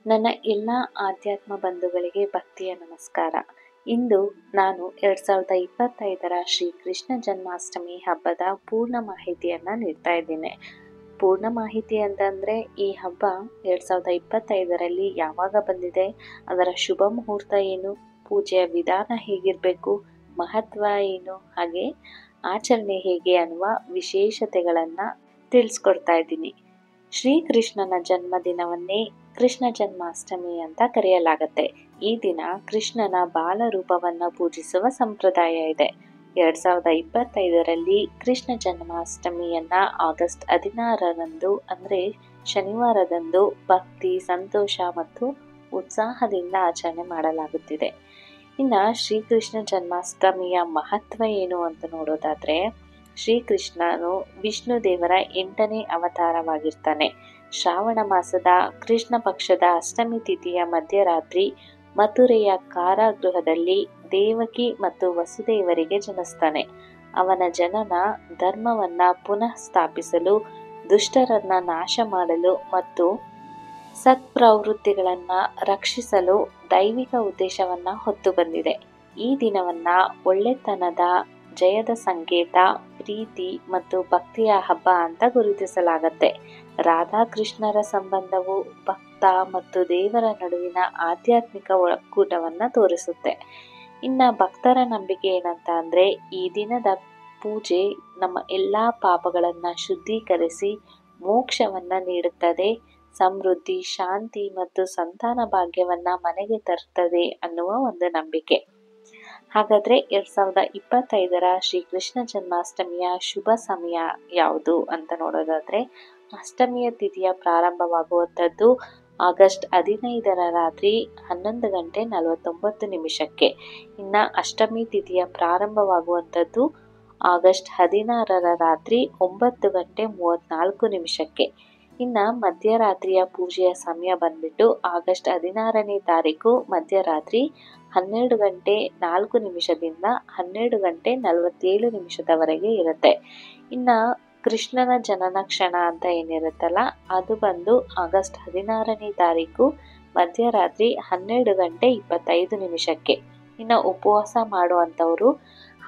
ನನ್ನ ಎಲ್ಲ ಆಧ್ಯಾತ್ಮ ಬಂಧುಗಳಿಗೆ ಭಕ್ತಿಯ ನಮಸ್ಕಾರ. ಇಂದು ನಾನು 2025ರ ಶ್ರೀ ಕೃಷ್ಣ ಜನ್ಮಾಷ್ಟಮಿ ಹಬ್ಬದ ಪೂರ್ಣ ಮಾಹಿತಿಯನ್ನು ನೀಡ್ತಾ ಇದ್ದೇನೆ. ಪೂರ್ಣ ಮಾಹಿತಿ ಅಂತಂದರೆ ಈ ಹಬ್ಬ 2025ರಲ್ಲಿ ಯಾವಾಗ ಬಂದಿದೆ, ಅದರ ಶುಭ ಮುಹೂರ್ತ ಏನು, ಪೂಜೆಯ ವಿಧಾನ ಹೇಗಿರಬೇಕು, ಮಹತ್ವ ಏನು, ಹಾಗೆ ಆಚರಣೆ ಹೇಗೆ ಅನ್ನುವ ವಿಶೇಷತೆಗಳನ್ನು ತಿಳಿಸ್ಕೊಡ್ತಾ ಇದ್ದೀನಿ. ಶ್ರೀಕೃಷ್ಣನ ಜನ್ಮದಿನವನ್ನೇ ಕೃಷ್ಣ ಜನ್ಮಾಷ್ಟಮಿ ಅಂತ ಕರೆಯಲಾಗುತ್ತೆ. ಈ ದಿನ ಕೃಷ್ಣನ ಬಾಲರೂಪವನ್ನು ಪೂಜಿಸುವ ಸಂಪ್ರದಾಯ ಇದೆ. 2025ರಲ್ಲಿ ಕೃಷ್ಣ ಜನ್ಮಾಷ್ಟಮಿಯನ್ನ ಆಗಸ್ಟ್ 16ರಂದು ಅಂದರೆ ಶನಿವಾರದಂದು ಭಕ್ತಿ, ಸಂತೋಷ ಮತ್ತು ಉತ್ಸಾಹದಿಂದ ಆಚರಣೆ ಮಾಡಲಾಗುತ್ತಿದೆ. ಇನ್ನು ಶ್ರೀಕೃಷ್ಣ ಜನ್ಮಾಷ್ಟಮಿಯ ಮಹತ್ವ ಏನು ಅಂತ ನೋಡೋದಾದ್ರೆ, ಶ್ರೀಕೃಷ್ಣನು ವಿಷ್ಣು ದೇವರ 8ನೇ ಅವತಾರವಾಗಿರ್ತಾನೆ. ಶ್ರಾವಣ ಮಾಸದ ಕೃಷ್ಣ ಪಕ್ಷದ ಅಷ್ಟಮಿ ತಿಥಿಯ ಮಧ್ಯರಾತ್ರಿ ಮಥುರೆಯ ಕಾರಾಗೃಹದಲ್ಲಿ ದೇವಕಿ ಮತ್ತು ವಸುದೇವರಿಗೆ ಜನಿಸ್ತಾನೆ. ಅವನ ಜನನ ಧರ್ಮವನ್ನ ಪುನಃ ಸ್ಥಾಪಿಸಲು, ದುಷ್ಟರನ್ನ ನಾಶ ಮಾಡಲು ಮತ್ತು ಸತ್ಪ್ರವೃತ್ತಿಗಳನ್ನ ರಕ್ಷಿಸಲು ದೈವಿಕ ಉದ್ದೇಶವನ್ನ ಹೊತ್ತು ಬಂದಿದೆ. ಈ ದಿನವನ್ನ ಒಳ್ಳೆತನದ ಜಯದ ಸಂಕೇತ, ಪ್ರೀತಿ ಮತ್ತು ಭಕ್ತಿಯ ಹಬ್ಬ ಅಂತ ಗುರುತಿಸಲಾಗತ್ತೆ. ರಾಧಾಕೃಷ್ಣರ ಸಂಬಂಧವು ಭಕ್ತ ಮತ್ತು ದೇವರ ನಡುವಿನ ಆಧ್ಯಾತ್ಮಿಕ ಒಕ್ಕೂಟವನ್ನ ತೋರಿಸುತ್ತೆ. ಇನ್ನು ಭಕ್ತರ ನಂಬಿಕೆ ಏನಂತ ಅಂದ್ರೆ, ಈ ದಿನದ ಪೂಜೆ ನಮ್ಮ ಎಲ್ಲಾ ಪಾಪಗಳನ್ನ ಶುದ್ಧೀಕರಿಸಿ ಮೋಕ್ಷವನ್ನ ನೀಡುತ್ತದೆ, ಸಮೃದ್ಧಿ, ಶಾಂತಿ ಮತ್ತು ಸಂತಾನ ಭಾಗ್ಯವನ್ನ ಮನೆಗೆ ತರುತ್ತದೆ ಅನ್ನುವ ಒಂದು ನಂಬಿಕೆ. ಹಾಗಾದ್ರೆ 2025ರ ಶ್ರೀಕೃಷ್ಣ ಜನ್ಮಾಷ್ಟಮಿಯ ಶುಭ ಸಮಯ ಯಾವುದು ಅಂತ ನೋಡೋದಾದ್ರೆ, ಅಷ್ಟಮಿಯ ತಿಥಿಯ ಪ್ರಾರಂಭವಾಗುವಂಥದ್ದು ಆಗಸ್ಟ್ 15ರ ರಾತ್ರಿ 11:49. ಇನ್ನು ಅಷ್ಟಮಿ ತಿಥಿಯ ಪ್ರಾರಂಭವಾಗುವಂಥದ್ದು ಆಗಸ್ಟ್ 16ರ ರಾತ್ರಿ 9:34. ಇನ್ನು ಮಧ್ಯರಾತ್ರಿಯ ಪೂಜೆಯ ಸಮಯ ಬಂದ್ಬಿಟ್ಟು ಆಗಸ್ಟ್ 16ನೇ ತಾರೀಕು ಮಧ್ಯರಾತ್ರಿ 12:04ದಿಂದ 12:47 ಇರುತ್ತೆ. ಇನ್ನು ಕೃಷ್ಣನ ಜನನ ಕ್ಷಣ ಅಂತ ಏನಿರುತ್ತಲ್ಲ, ಅದು ಬಂದು ಆಗಸ್ಟ್ 16ನೇ ತಾರೀಕು ಮಧ್ಯರಾತ್ರಿ 12:25. ಇನ್ನು ಉಪವಾಸ ಮಾಡುವಂಥವರು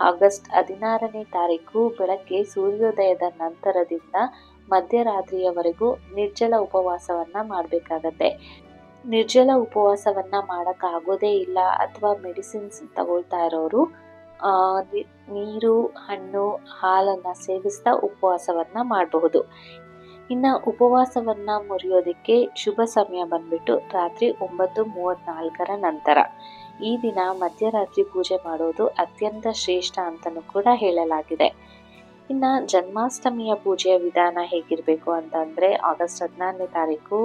ಆಗಸ್ಟ್ 16ನೇ ತಾರೀಕು ಬೆಳಗ್ಗೆ ಸೂರ್ಯೋದಯದ ನಂತರದಿಂದ ಮಧ್ಯರಾತ್ರಿಯವರೆಗೂ ನಿರ್ಜಲ ಉಪವಾಸವನ್ನ ಮಾಡಬೇಕಾಗತ್ತೆ. ನಿರ್ಜಲ ಉಪವಾಸವನ್ನ ಮಾಡೋಕ್ಕಾಗೋದೇ ಇಲ್ಲ ಅಥವಾ ಮೆಡಿಸಿನ್ಸ್ ತಗೊಳ್ತಾ ಇರೋರು ನೀರು, ಹಣ್ಣು, ಹಾಲನ್ನು ಸೇವಿಸ್ತಾ ಉಪವಾಸವನ್ನ ಮಾಡಬಹುದು. ಇನ್ನು ಉಪವಾಸವನ್ನ ಮುರಿಯೋದಕ್ಕೆ ಶುಭ ಸಮಯ ಬಂದ್ಬಿಟ್ಟು ರಾತ್ರಿ 9:34 ನಂತರ. ಈ ದಿನ ಮಧ್ಯರಾತ್ರಿ ಪೂಜೆ ಮಾಡೋದು ಅತ್ಯಂತ ಶ್ರೇಷ್ಠ ಅಂತಲೂ ಕೂಡ ಹೇಳಲಾಗಿದೆ. ಇನ್ನು ಜನ್ಮಾಷ್ಟಮಿಯ ಪೂಜೆಯ ವಿಧಾನ ಹೇಗಿರಬೇಕು ಅಂತಂದರೆ, ಆಗಸ್ಟ್ 16ನೇ ತಾರೀಕು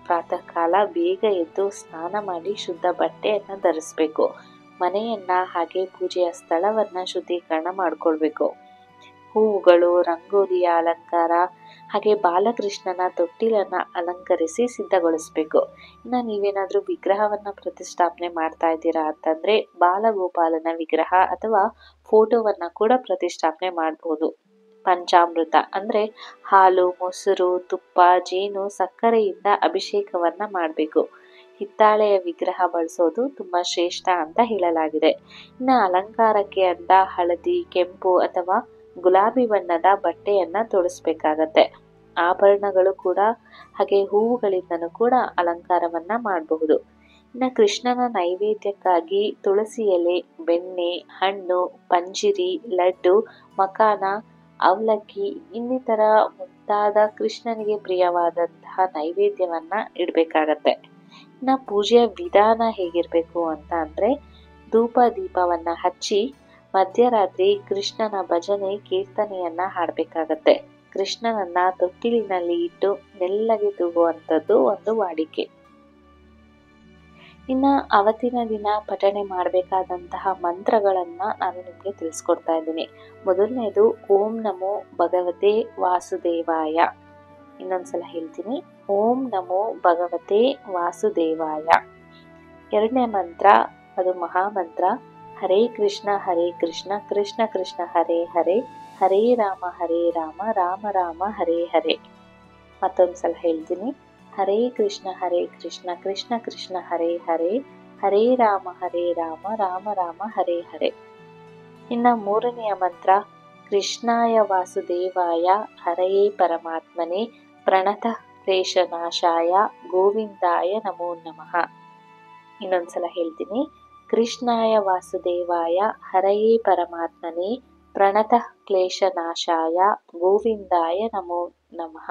ಪ್ರಾತಃ ಕಾಲ ಬೇಗ ಎದ್ದು ಸ್ನಾನ ಮಾಡಿ ಶುದ್ಧ ಬಟ್ಟೆಯನ್ನು ಧರಿಸಬೇಕು. ಮನೆಯನ್ನ ಹಾಗೆ ಪೂಜೆಯ ಸ್ಥಳವನ್ನ ಶುದ್ಧೀಕರಣ ಮಾಡಿಕೊಳ್ಬೇಕು. ಹೂವುಗಳು, ರಂಗೋಲಿಯ ಅಲಂಕಾರ ಹಾಗೆ ಬಾಲಕೃಷ್ಣನ ತೊಟ್ಟಿಲನ್ನ ಅಲಂಕರಿಸಿ ಸಿದ್ಧಗೊಳಿಸಬೇಕು. ಇನ್ನು ನೀವೇನಾದ್ರೂ ವಿಗ್ರಹವನ್ನ ಪ್ರತಿಷ್ಠಾಪನೆ ಮಾಡ್ತಾ ಇದ್ದೀರಾ ಅಂತಂದ್ರೆ ಬಾಲಗೋಪಾಲನ ವಿಗ್ರಹ ಅಥವಾ ಫೋಟೋವನ್ನ ಕೂಡ ಪ್ರತಿಷ್ಠಾಪನೆ ಮಾಡಬಹುದು. ಪಂಚಾಮೃತ ಅಂದ್ರೆ ಹಾಲು, ಮೊಸರು, ತುಪ್ಪ, ಜೇನು, ಸಕ್ಕರೆಯಿಂದ ಅಭಿಷೇಕವನ್ನ ಮಾಡಬೇಕು. ಹಿತ್ತಾಳೆಯ ವಿಗ್ರಹ ಬಳಸೋದು ತುಂಬಾ ಶ್ರೇಷ್ಠ ಅಂತ ಹೇಳಲಾಗಿದೆ. ಇನ್ನು ಅಲಂಕಾರಕ್ಕೆ ಅಂತ ಹಳದಿ, ಕೆಂಪು ಅಥವಾ ಗುಲಾಬಿ ಬಣ್ಣದ ಬಟ್ಟೆಯನ್ನ ತೊಡಿಸ್ಬೇಕಾಗತ್ತೆ. ಆಭರಣಗಳು ಕೂಡ ಹಾಗೆ ಹೂವುಗಳಿಂದನೂ ಕೂಡ ಅಲಂಕಾರವನ್ನ ಮಾಡಬಹುದು. ಇನ್ನು ಕೃಷ್ಣನ ನೈವೇದ್ಯಕ್ಕಾಗಿ ತುಳಸಿ ಎಲೆ, ಬೆಣ್ಣೆ, ಹಣ್ಣು, ಪಂಜಿರಿ, ಲಡ್ಡು, ಮಕಾನ, ಅವಲಕ್ಕಿ ಇನ್ನಿತರ ಮುಂತಾದ ಕೃಷ್ಣನಿಗೆ ಪ್ರಿಯವಾದಂತಹ ನೈವೇದ್ಯವನ್ನ ಇಡಬೇಕಾಗತ್ತೆ. ಇನ್ನು ಪೂಜೆಯ ವಿಧಾನ ಹೇಗಿರಬೇಕು ಅಂತ ಅಂದ್ರೆ, ಧೂಪ ದೀಪವನ್ನ ಹಚ್ಚಿ ಮಧ್ಯರಾತ್ರಿ ಕೃಷ್ಣನ ಭಜನೆ ಕೀರ್ತನೆಯನ್ನ ಹಾಡಬೇಕಾಗತ್ತೆ. ಕೃಷ್ಣನನ್ನ ತೊಟ್ಟಿಲಿನಲ್ಲಿ ಇಟ್ಟು ಮೆಲ್ಲಗೆ ತೂಗುವಂಥದ್ದು ಒಂದು ವಾಡಿಕೆ. ಇನ್ನು ಅವತ್ತಿನ ದಿನ ಪಠಣೆ ಮಾಡಬೇಕಾದಂತಹ ಮಂತ್ರಗಳನ್ನ ನಾನು ನಿಮಗೆ ತಿಳಿಸ್ಕೊಡ್ತಾ ಇದ್ದೀನಿ. ಮೊದಲನೇದು ಓಂ ನಮೋ ಭಗವತೆ ವಾಸುದೇವಾಯ. ಇನ್ನೊಂದ್ಸಲ ಹೇಳ್ತೀನಿ, ಓಂ ನಮೋ ಭಗವತೆ ವಾಸುದೇವಾಯ. ಎರಡನೇ ಮಂತ್ರ ಅದು ಮಹಾಮಂತ್ರ, ಹರೇ ಕೃಷ್ಣ ಕೃಷ್ಣ ಕೃಷ್ಣ ಹರೇ ಹರೇ, ಹರೇ ರಾಮ ರಾಮ ರಾಮ ಹರೇ ಹರೇ. ಮತ್ತೊಂದ್ಸಲ ಹೇಳ್ತೀನಿ, ಹರೇ ಕೃಷ್ಣ ಕೃಷ್ಣ ಕೃಷ್ಣ ಹರೇ ಹರೇ, ಹರೇ ರಾಮ ರಾಮ ರಾಮ ಹರೇ ಹರೇ. ಇನ್ನು ಮೂರನೆಯ ಮಂತ್ರ ಕೃಷ್ಣಾಯ ವಾಸುದೇವಾಯ ಹರಯೇ ಪರಮಾತ್ಮನೇ ಪ್ರಣತ ಕ್ಲೇಶನಾಶಾಯ ಗೋವಿಂದಾಯ ನಮೋ ನಮಃ. ಇನ್ನೊಂದ್ಸಲ ಹೇಳ್ತೀನಿ. ಕೃಷ್ಣಾಯ ವಾಸುದೇವಾಯ ಹರಯೇ ಪರಮಾತ್ಮನೇ ಪ್ರಣತ ಕ್ಲೇಶನಾಶಾಯ ಗೋವಿಂದಾಯ ನಮೋ ನಮಃ.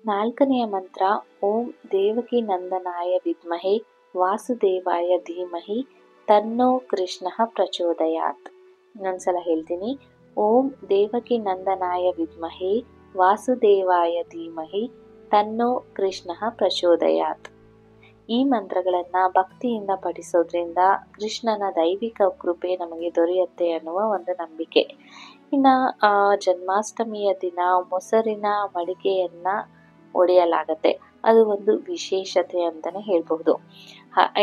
ನಾಲ್ಕನೆಯ ಮಂತ್ರ ಓಂ ದೇವಕಿ ನಂದನಾಯ ವಿದ್ಮಹೇ ವಾಸುದೇವಾಯ ಧೀಮಹಿ ತನ್ನೋ ಕೃಷ್ಣ ಪ್ರಚೋದಯಾತ್. ಇನ್ನೊಂದ್ಸಲ ಹೇಳ್ತೀನಿ. ಓಂ ದೇವಕಿ ನಂದನಾಯ ವಿದ್ಮಹೇ ವಾಸುದೇವಾಯ ಧೀಮಹಿ ತನ್ನೋ ಕೃಷ್ಣ ಪ್ರಚೋದಯಾತ್. ಈ ಮಂತ್ರಗಳನ್ನ ಭಕ್ತಿಯಿಂದ ಪಠಿಸೋದ್ರಿಂದ ಕೃಷ್ಣನ ದೈವಿಕ ಕೃಪೆ ನಮಗೆ ದೊರೆಯುತ್ತೆ ಅನ್ನುವ ಒಂದು ನಂಬಿಕೆ. ಇನ್ನ ಜನ್ಮಾಷ್ಟಮಿಯ ದಿನ ಮೊಸರಿನ ಮಡಿಕೆಯನ್ನ ಒಡೆಯಲಾಗತ್ತೆ. ಅದು ಒಂದು ವಿಶೇಷತೆ ಅಂತಾನೆ ಹೇಳ್ಬಹುದು.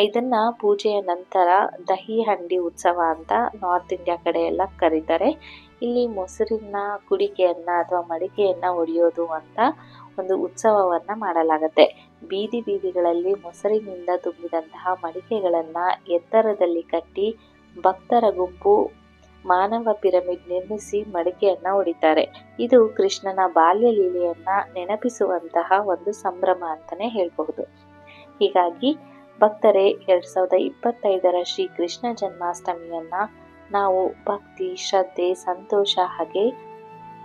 ಇದನ್ನ ಪೂಜೆಯ ನಂತರ ದಹಿ ಹಂಡಿ ಉತ್ಸವ ಅಂತ ನಾರ್ತ್ ಇಂಡಿಯಾ ಕಡೆ ಎಲ್ಲ ಕರೀತಾರೆ. ಇಲ್ಲಿ ಮೊಸರಿನ ಕುಡಿಕೆಯನ್ನ ಅಥವಾ ಮಡಿಕೆಯನ್ನ ಒಡೆಯೋದು ಅಂತ ಒಂದು ಉತ್ಸವವನ್ನ ಮಾಡಲಾಗತ್ತೆ. ಬೀದಿ ಬೀದಿಗಳಲ್ಲಿ ಮೊಸರಿನಿಂದ ತುಂಬಿದಂತಹ ಮಡಿಕೆಗಳನ್ನ ಎತ್ತರದಲ್ಲಿ ಕಟ್ಟಿ ಭಕ್ತರ ಗುಂಪು ಮಾನವ ಪಿರಮಿಡ್ ನಿರ್ಮಿಸಿ ಮಡಿಕೆಯನ್ನ ಹೊಡಿತಾರೆ. ಇದು ಕೃಷ್ಣನ ಬಾಲ್ಯ ಲೀಲೆಯನ್ನ ನೆನಪಿಸುವಂತಹ ಒಂದು ಸಂಭ್ರಮ ಅಂತಾನೆ ಹೇಳ್ಬಹುದು. ಹೀಗಾಗಿ ಭಕ್ತರೇ 2025ರ ಶ್ರೀ ಕೃಷ್ಣ ಜನ್ಮಾಷ್ಟಮಿಯನ್ನ ನಾವು ಭಕ್ತಿ, ಶ್ರದ್ಧೆ, ಸಂತೋಷ ಹಾಗೆ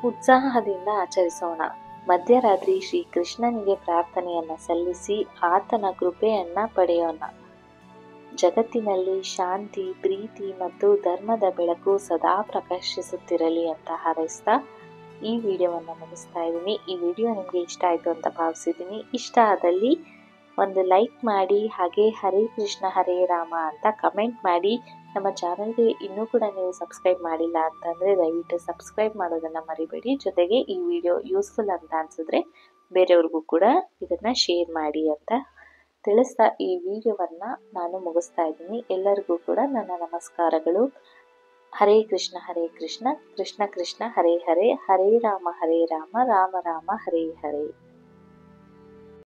ಉತ್ಸಾಹದಿಂದ ಆಚರಿಸೋಣ. ಮಧ್ಯರಾತ್ರಿ ಶ್ರೀ ಕೃಷ್ಣನಿಗೆ ಪ್ರಾರ್ಥನೆಯನ್ನ ಸಲ್ಲಿಸಿ ಆತನ ಕೃಪೆಯನ್ನ ಪಡೆಯೋಣ. ಜಗತ್ತಿನಲ್ಲಿ ಶಾಂತಿ, ಪ್ರೀತಿ ಮತ್ತು ಧರ್ಮದ ಬೆಳಕು ಸದಾ ಪ್ರಕಾಶಿಸುತ್ತಿರಲಿ ಅಂತ ಹಾರೈಸ್ತಾ ಈ ವಿಡಿಯೋವನ್ನು ಮುಗಿಸ್ತಾ ಇದ್ದೀನಿ. ಈ ವಿಡಿಯೋ ನಿಮಗೆ ಇಷ್ಟ ಆಯಿತು ಅಂತ ಭಾವಿಸಿದ್ದೀನಿ. ಇಷ್ಟ ಆದಲ್ಲಿ ಒಂದು ಲೈಕ್ ಮಾಡಿ, ಹಾಗೆ ಹರೇ ಕೃಷ್ಣ ಹರೇ ರಾಮ ಅಂತ ಕಮೆಂಟ್ ಮಾಡಿ. ನಮ್ಮ ಚಾನಲ್ಗೆ ಇನ್ನೂ ಕೂಡ ನೀವು ಸಬ್ಸ್ಕ್ರೈಬ್ ಮಾಡಿಲ್ಲ ಅಂತಂದರೆ ದಯವಿಟ್ಟು ಸಬ್ಸ್ಕ್ರೈಬ್ ಮಾಡೋದನ್ನು ಮರಿಬೇಡಿ. ಜೊತೆಗೆ ಈ ವಿಡಿಯೋ ಯೂಸ್ಫುಲ್ ಅಂತ ಅನಿಸಿದ್ರೆ ಬೇರೆಯವ್ರಿಗೂ ಕೂಡ ಇದನ್ನು ಶೇರ್ ಮಾಡಿ ಅಂತ ತಿಳಿಸ್ತಾ ಈ ವಿಡಿಯೋವನ್ನು ನಾನು ಮುಗಿಸ್ತಾ ಇದ್ದೀನಿ. ಎಲ್ಲರಿಗೂ ಕೂಡ ನನ್ನ ನಮಸ್ಕಾರಗಳು. ಹರೇ ಕೃಷ್ಣ ಕೃಷ್ಣ ಕೃಷ್ಣ ಹರೇ ಹರೇ, ಹರೇ ರಾಮ ರಾಮ ರಾಮ ಹರೇ ಹರೇ.